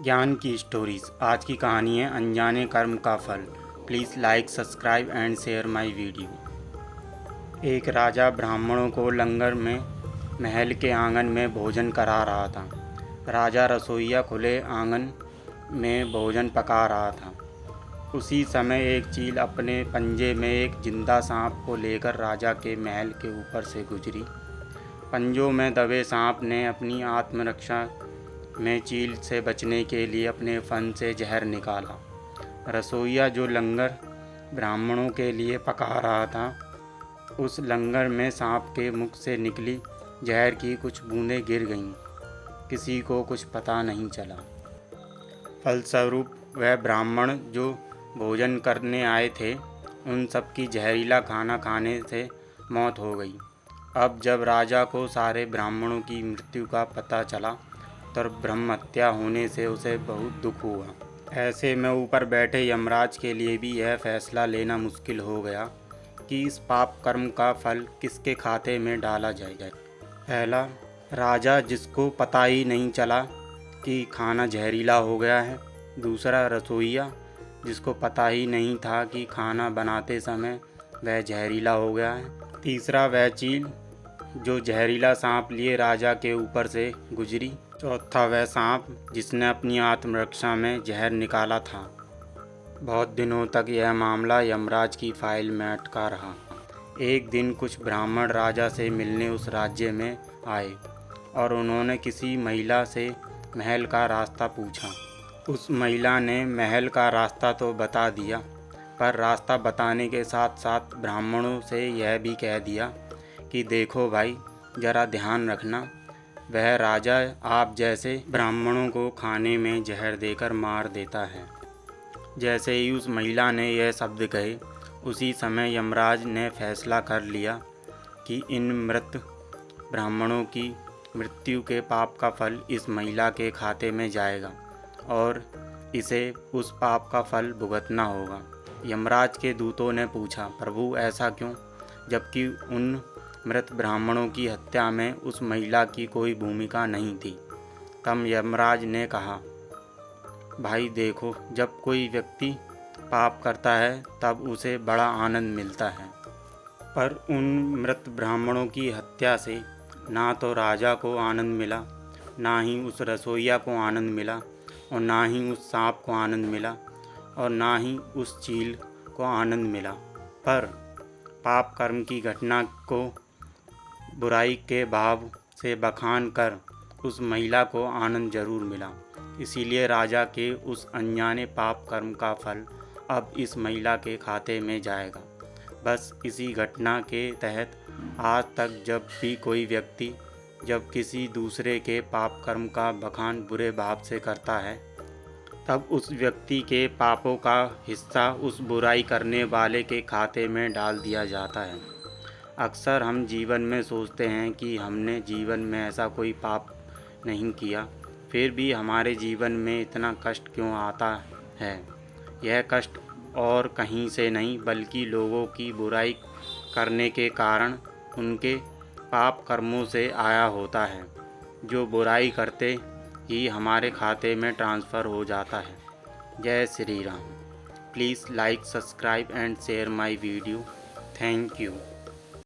ज्ञान की स्टोरीज। आज की कहानी है अनजाने कर्म का फल। Please like, subscribe and share my video. एक राजा ब्राह्मणों को लंगर में महल के आंगन में भोजन करा रहा था। राजा रसोइया खुले आंगन में भोजन पका रहा था। उसी समय एक चील अपने पंजे में एक जिंदा सांप को लेकर राजा के महल के ऊपर से गुजरी। पंजों में दबे सांप ने अपनी आत्मरक्षा में चील से बचने के लिए अपने फन से जहर निकाला। रसोइया जो लंगर ब्राह्मणों के लिए पका रहा था, उस लंगर में सांप के मुख से निकली जहर की कुछ बूंदें गिर गईं। किसी को कुछ पता नहीं चला। फलस्वरूप वह ब्राह्मण जो भोजन करने आए थे, उन सब की जहरीला खाना खाने से मौत हो गई। अब जब राजा को सारे ब्राह्मणों की मृत्यु का पता चला, तब ब्रह्म हत्या होने से उसे बहुत दुख हुआ। ऐसे में ऊपर बैठे यमराज के लिए भी यह फैसला लेना मुश्किल हो गया कि इस पाप कर्म का फल किसके खाते में डाला जाए। पहला, राजा जिसको पता ही नहीं चला कि खाना जहरीला हो गया है। दूसरा, रसोइया जिसको पता ही नहीं था कि खाना बनाते समय वह जहरीला हो गया है। तीसरा, वह चील जो जहरीला सांप लिए राजा के ऊपर से गुजरी। चौथा, वह सांप जिसने अपनी आत्मरक्षा में जहर निकाला था। बहुत दिनों तक यह मामला यमराज की फाइल में अटका रहा। एक दिन कुछ ब्राह्मण राजा से मिलने उस राज्य में आए और उन्होंने किसी महिला से महल का रास्ता पूछा। उस महिला ने महल का रास्ता तो बता दिया, पर रास्ता बताने के साथ साथ ब्राह्मणों से यह भी कह दिया कि देखो भाई, ज़रा ध्यान रखना, वह राजा आप जैसे ब्राह्मणों को खाने में जहर देकर मार देता है। जैसे ही उस महिला ने यह शब्द कहे, उसी समय यमराज ने फैसला कर लिया कि इन मृत ब्राह्मणों की मृत्यु के पाप का फल इस महिला के खाते में जाएगा और इसे उस पाप का फल भुगतना होगा। यमराज के दूतों ने पूछा, प्रभु ऐसा क्यों, जबकि उन मृत ब्राह्मणों की हत्या में उस महिला की कोई भूमिका नहीं थी। तब यमराज ने कहा, भाई देखो, जब कोई व्यक्ति पाप करता है तब उसे बड़ा आनंद मिलता है, पर उन मृत ब्राह्मणों की हत्या से ना तो राजा को आनंद मिला, ना ही उस रसोइया को आनंद मिला, और ना ही उस सांप को आनंद मिला, और ना ही उस चील को आनंद मिला। पर पाप कर्म की घटना को बुराई के भाव से बखान कर उस महिला को आनंद जरूर मिला। इसीलिए राजा के उस अनजाने पाप कर्म का फल अब इस महिला के खाते में जाएगा। बस इसी घटना के तहत आज तक जब भी कोई व्यक्ति जब किसी दूसरे के पाप कर्म का बखान बुरे भाव से करता है, तब उस व्यक्ति के पापों का हिस्सा उस बुराई करने वाले के खाते में डाल दिया जाता है। अक्सर हम जीवन में सोचते हैं कि हमने जीवन में ऐसा कोई पाप नहीं किया, फिर भी हमारे जीवन में इतना कष्ट क्यों आता है। यह कष्ट और कहीं से नहीं, बल्कि लोगों की बुराई करने के कारण उनके पाप कर्मों से आया होता है, जो बुराई करते ही हमारे खाते में ट्रांसफ़र हो जाता है। जय Shri Ram. Please like, subscribe and share my video. Thank you.